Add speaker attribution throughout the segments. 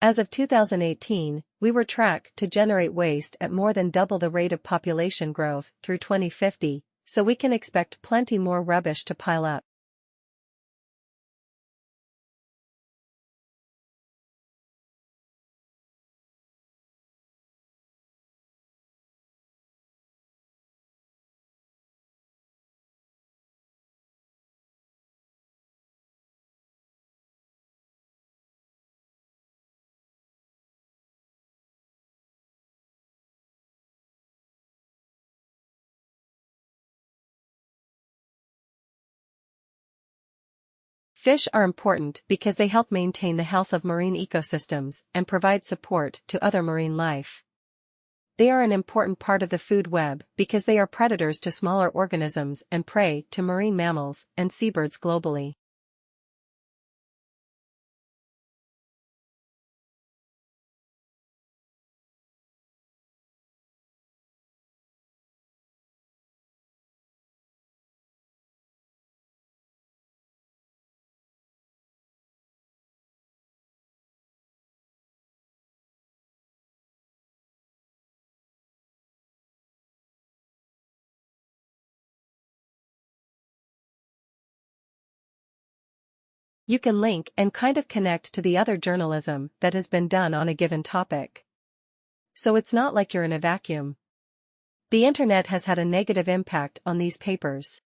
Speaker 1: As of 2018, we were tracked to generate waste at more than double the rate of population growth through 2050, so we can expect plenty more rubbish to pile up. Fish are important because they help maintain the health of marine ecosystems and provide support to other marine life. They are an important part of the food web because they are predators to smaller organisms and prey to marine mammals and seabirds globally. You can link and kind of connect to the other journalism that has been done on a given topic. So it's not like you're in a vacuum. The internet has had a negative impact on these papers.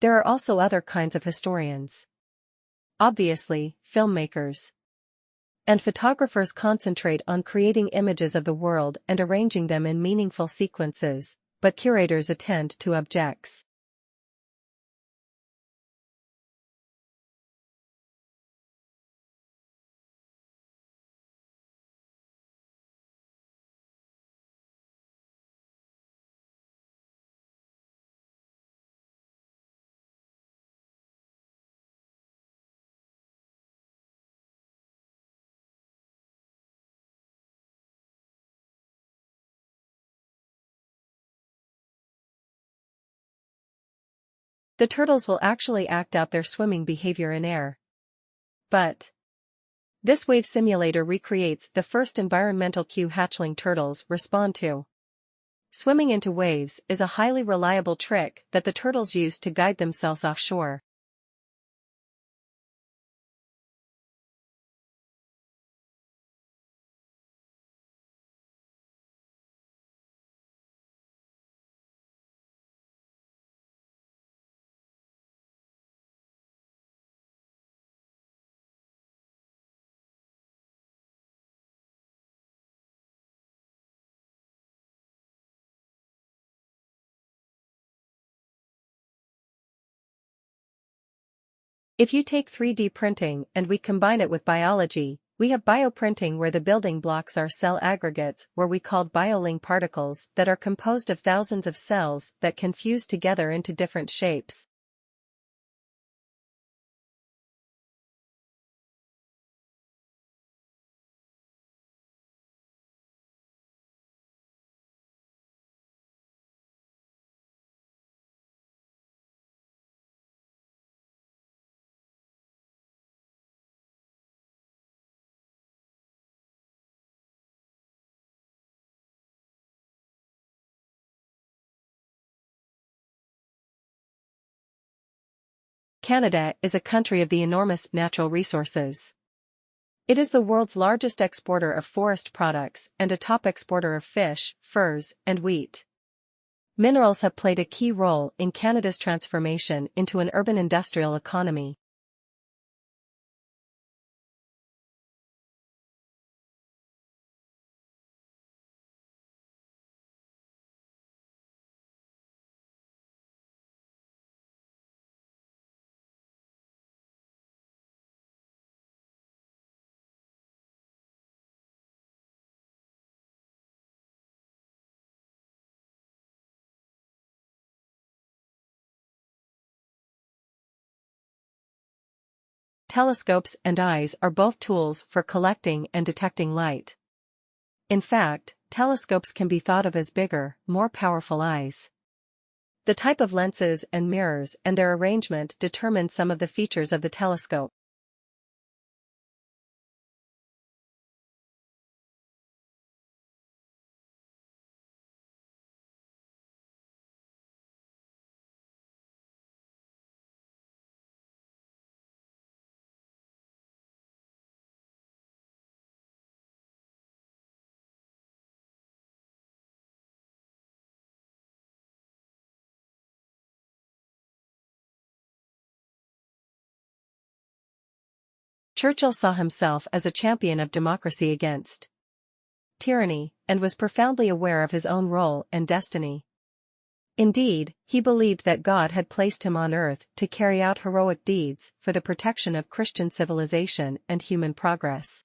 Speaker 1: There are also other kinds of historians. Obviously, filmmakers and photographers concentrate on creating images of the world and arranging them in meaningful sequences, but curators attend to objects. The turtles will actually act out their swimming behavior in air. But this wave simulator recreates the first environmental cue hatchling turtles respond to. Swimming into waves is a highly reliable trick that the turtles use to guide themselves offshore. If you take 3D printing and we combine it with biology, we have bioprinting, where the building blocks are cell aggregates, where we called BioLink particles, that are composed of thousands of cells that can fuse together into different shapes. Canada is a country of the enormous natural resources. It is the world's largest exporter of forest products and a top exporter of fish, furs, and wheat. Minerals have played a key role in Canada's transformation into an urban industrial economy. telescopes and eyes are both tools for collecting and detecting light. In fact, telescopes can be thought of as bigger, more powerful eyes. The type of lenses and mirrors and their arrangement determine some of the features of the telescope. Churchill saw himself as a champion of democracy against tyranny, and was profoundly aware of his own role and destiny. Indeed, he believed that God had placed him on earth to carry out heroic deeds for the protection of Christian civilization and human progress.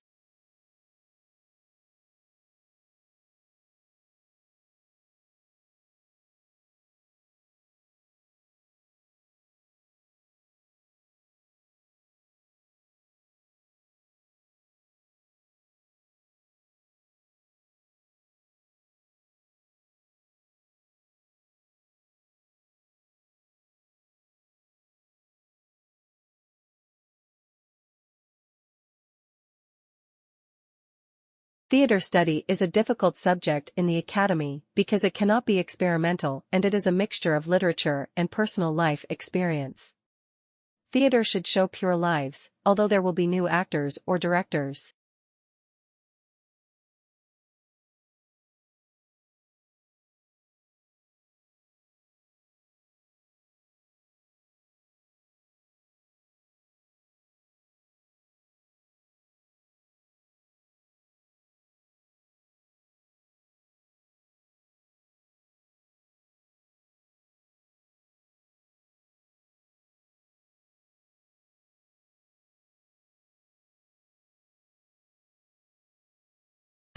Speaker 1: Theater study is a difficult subject in the academy because it cannot be experimental and it is a mixture of literature and personal life experience. Theater should show pure lives, although there will be new actors or directors.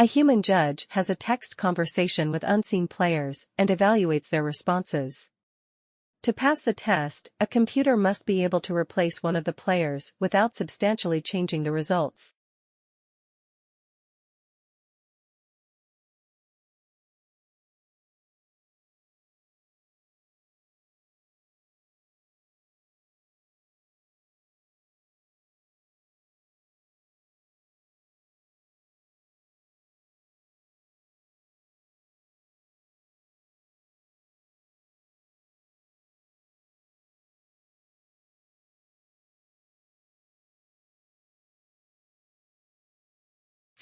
Speaker 1: A human judge has a text conversation with unseen players and evaluates their responses. To pass the test, a computer must be able to replace one of the players without substantially changing the results.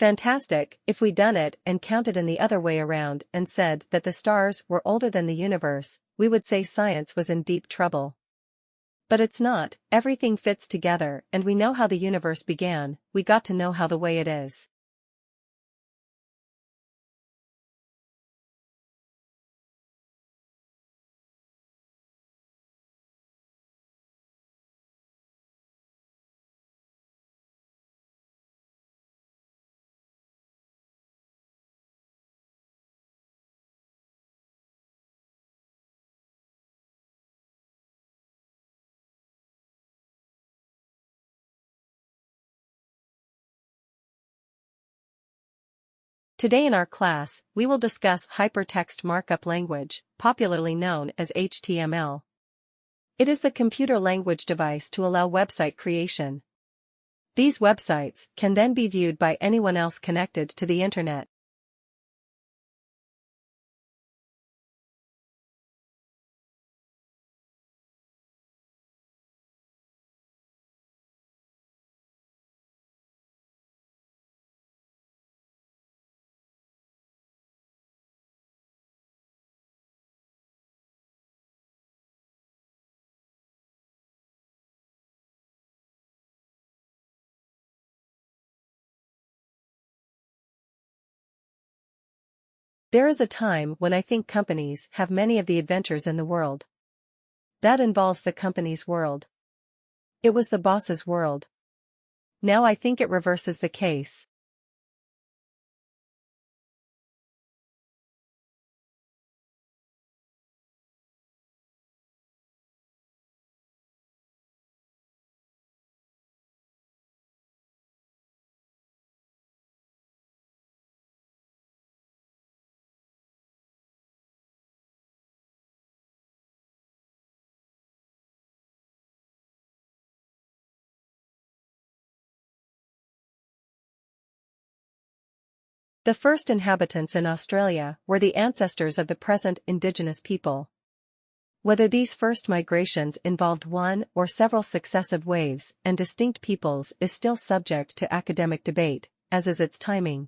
Speaker 1: Fantastic, if we done it and counted in the other way around and said that the stars were older than the universe, we would say science was in deep trouble. But it's not, everything fits together and we know how the universe began, we got to know how the way it is. Today in our class, we will discuss Hypertext Markup Language, popularly known as HTML. It is the computer language device to allow website creation. These websites can then be viewed by anyone else connected to the internet. There is a time when I think companies have many of the adventures in the world. That involves the company's world. It was the boss's world. Now I think it reverses the case. The first inhabitants in Australia were the ancestors of the present indigenous people. Whether these first migrations involved one or several successive waves and distinct peoples is still subject to academic debate, as is its timing.